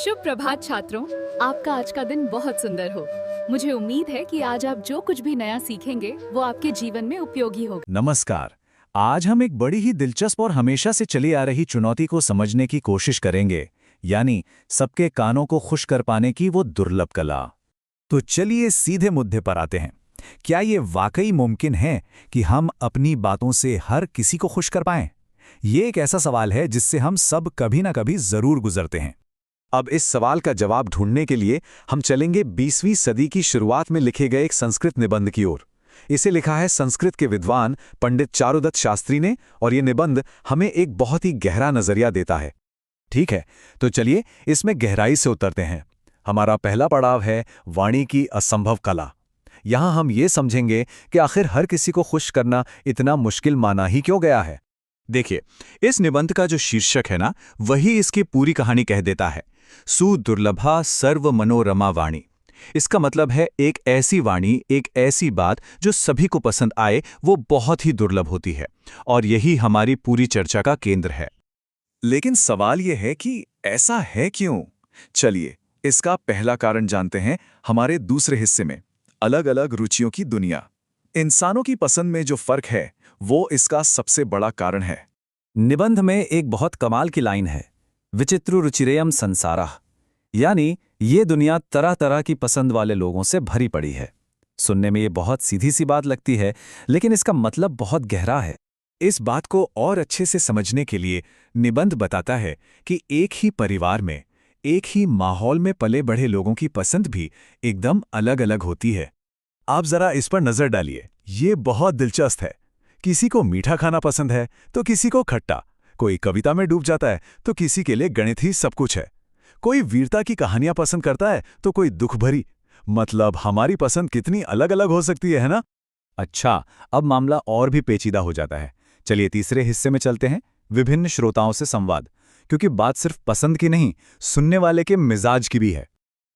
शुभ प्रभात छात्रों, आपका आज का दिन बहुत सुंदर हो। मुझे उम्मीद है कि आज आप जो कुछ भी नया सीखेंगे वो आपके जीवन में उपयोगी होगा। नमस्कार। आज हम एक बड़ी ही दिलचस्प और हमेशा से चली आ रही चुनौती को समझने की कोशिश करेंगे, यानी सबके कानों को खुश कर पाने की वो दुर्लभ कला। तो चलिए सीधे मुद्दे पर आते हैं। क्या ये वाकई मुमकिन है कि हम अपनी बातों से हर किसी को खुश कर पाएं? ये एक ऐसा सवाल है जिससे हम सब कभी ना कभी जरूर गुजरते हैं। अब इस सवाल का जवाब ढूंढने के लिए हम चलेंगे 20वीं सदी की शुरुआत में लिखे गए एक संस्कृत निबंध की ओर। इसे लिखा है संस्कृत के विद्वान पंडित चारुदत्त शास्त्री ने, और ये निबंध हमें एक बहुत ही गहरा नजरिया देता है। ठीक है, तो चलिए इसमें गहराई से उतरते हैं। हमारा पहला पड़ाव है वाणी की असंभव कला। यहां हम ये समझेंगे कि आखिर हर किसी को खुश करना इतना मुश्किल माना ही क्यों गया है। देखिए, इस निबंध का जो शीर्षक है ना, वही इसकी पूरी कहानी कह देता है। सुदुर्लभा सर्व मनोरमा वाणी। इसका मतलब है एक ऐसी वाणी, एक ऐसी बात जो सभी को पसंद आए, वो बहुत ही दुर्लभ होती है। और यही हमारी पूरी चर्चा का केंद्र है। लेकिन सवाल यह है कि ऐसा है क्यों? चलिए इसका पहला कारण जानते हैं हमारे दूसरे हिस्से में, अलग अलग रुचियों की दुनिया। इंसानों की पसंद में जो फर्क है वो इसका सबसे बड़ा कारण है। निबंध में एक बहुत कमाल की लाइन है, विचित्र रुचिरेयम संसारः, यानी ये दुनिया तरह तरह की पसंद वाले लोगों से भरी पड़ी है। सुनने में ये बहुत सीधी सी बात लगती है, लेकिन इसका मतलब बहुत गहरा है। इस बात को और अच्छे से समझने के लिए निबंध बताता है कि एक ही परिवार में, एक ही माहौल में पले बढ़े लोगों की पसंद भी एकदम अलग अलग होती है। आप जरा इस पर नजर डालिए, ये बहुत दिलचस्प है। किसी को मीठा खाना पसंद है तो किसी को खट्टा, कोई कविता में डूब जाता है तो किसी के लिए गणित ही सब कुछ है, कोई वीरता की कहानियां पसंद करता है तो कोई दुख भरी। मतलब हमारी पसंद कितनी अलग अलग हो सकती है ना? अच्छा, अब मामला और भी पेचीदा हो जाता है। चलिए तीसरे हिस्से में चलते हैं, विभिन्न श्रोताओं से संवाद। क्योंकि बात सिर्फ पसंद की नहीं, सुनने वाले के मिजाज की भी है।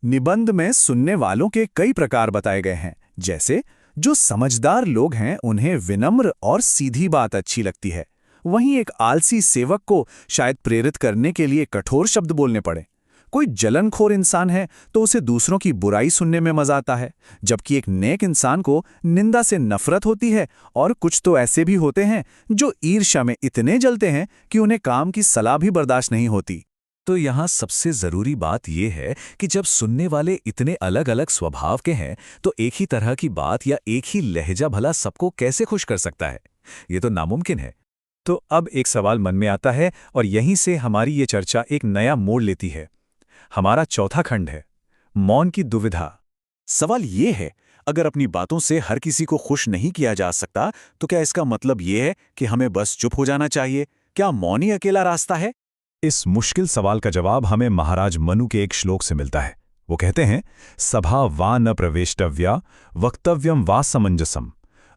निबंध में सुनने वालों के कई प्रकार बताए गए हैं। जैसे जो समझदार लोग हैं उन्हें विनम्र और सीधी बात अच्छी लगती है, वहीं एक आलसी सेवक को शायद प्रेरित करने के लिए कठोर शब्द बोलने पड़े। कोई जलनखोर इंसान है तो उसे दूसरों की बुराई सुनने में मजा आता है, जबकि एक नेक इंसान को निंदा से नफरत होती है। और कुछ तो ऐसे भी होते हैं जो ईर्ष्या में इतने जलते हैं कि उन्हें काम की सलाह भी बर्दाश्त नहीं होती। तो यहाँ सबसे जरूरी बात यह है कि जब सुनने वाले इतने अलग अलग स्वभाव के हैं, तो एक ही तरह की बात या एक ही लहजा भला सबको कैसे खुश कर सकता है? ये तो नामुमकिन है। तो अब एक सवाल मन में आता है, और यहीं से हमारी ये चर्चा एक नया मोड़ लेती है। हमारा चौथा खंड है मौन की दुविधा। सवाल ये है, अगर अपनी बातों से हर किसी को खुश नहीं किया जा सकता, तो क्या इसका मतलब ये है कि हमें बस चुप हो जाना चाहिए? क्या मौन ही अकेला रास्ता है? इस मुश्किल सवाल का जवाब हमें महाराज मनु के एक श्लोक से मिलता है। वो कहते हैं, सभा वा न प्रवेष्टव्या वक्तव्यम वा समंजसम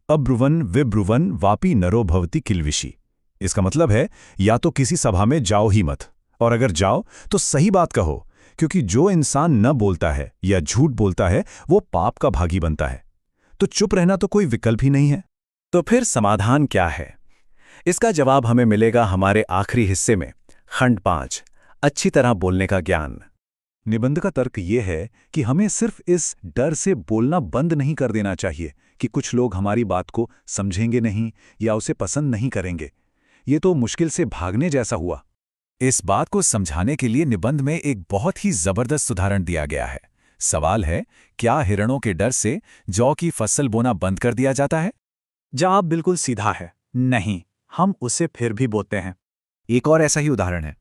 अब्रुवन विब्रुवन वापी नरो भवति किल्विषी। इसका मतलब है, या तो किसी सभा में जाओ ही मत, और अगर जाओ तो सही बात कहो, क्योंकि जो इंसान न बोलता है या झूठ बोलता है वो पाप का भागी बनता है। तो चुप रहना तो कोई विकल्प ही नहीं है। तो फिर समाधान क्या है? इसका जवाब हमें मिलेगा हमारे आखिरी हिस्से में, खंड 5, अच्छी तरह बोलने का ज्ञान। निबंध का तर्क यह है कि हमें सिर्फ इस डर से बोलना बंद नहीं कर देना चाहिए कि कुछ लोग हमारी बात को समझेंगे नहीं या उसे पसंद नहीं करेंगे। ये तो मुश्किल से भागने जैसा हुआ। इस बात को समझाने के लिए निबंध में एक बहुत ही जबरदस्त उदाहरण दिया गया है। सवाल है, क्या हिरणों के डर से जौ की फसल बोना बंद कर दिया जाता है? जवाब बिल्कुल सीधा है, नहीं, हम उसे फिर भी बोते हैं। एक और ऐसा ही उदाहरण है,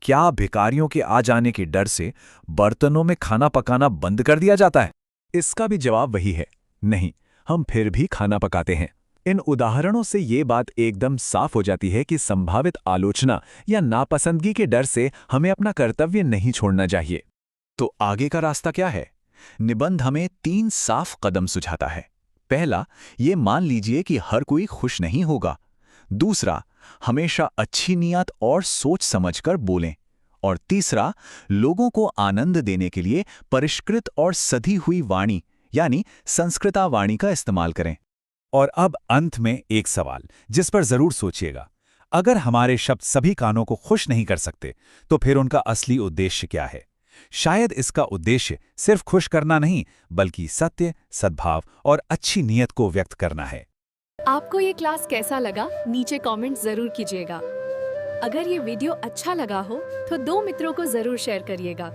क्या भिखारियों के आ जाने के डर से बर्तनों में खाना पकाना बंद कर दिया जाता है? इसका भी जवाब वही है, नहीं, हम फिर भी खाना पकाते हैं। इन उदाहरणों से ये बात एकदम साफ हो जाती है कि संभावित आलोचना या नापसंदगी के डर से हमें अपना कर्तव्य नहीं छोड़ना चाहिए। तो आगे का रास्ता क्या है? निबंध हमें 3 साफ कदम सुझाता है। पहला, ये मान लीजिए कि हर कोई खुश नहीं होगा। दूसरा, हमेशा अच्छी नियत और सोच समझकर बोलें। और तीसरा, लोगों को आनंद देने के लिए परिष्कृत और सधी हुई वाणी यानी संस्कृता वाणी का इस्तेमाल करें। और अब अंत में एक सवाल जिस पर जरूर सोचिएगा, अगर हमारे शब्द सभी कानों को खुश नहीं कर सकते, तो फिर उनका असली उद्देश्य क्या है? शायद इसका उद्देश्य सिर्फ खुश करना नहीं, बल्कि सत्य, सद्भाव और अच्छी नीयत को व्यक्त करना है। आपको ये क्लास कैसा लगा नीचे कमेंट जरूर कीजिएगा। अगर ये वीडियो अच्छा लगा हो तो 2 मित्रों को जरूर शेयर करिएगा।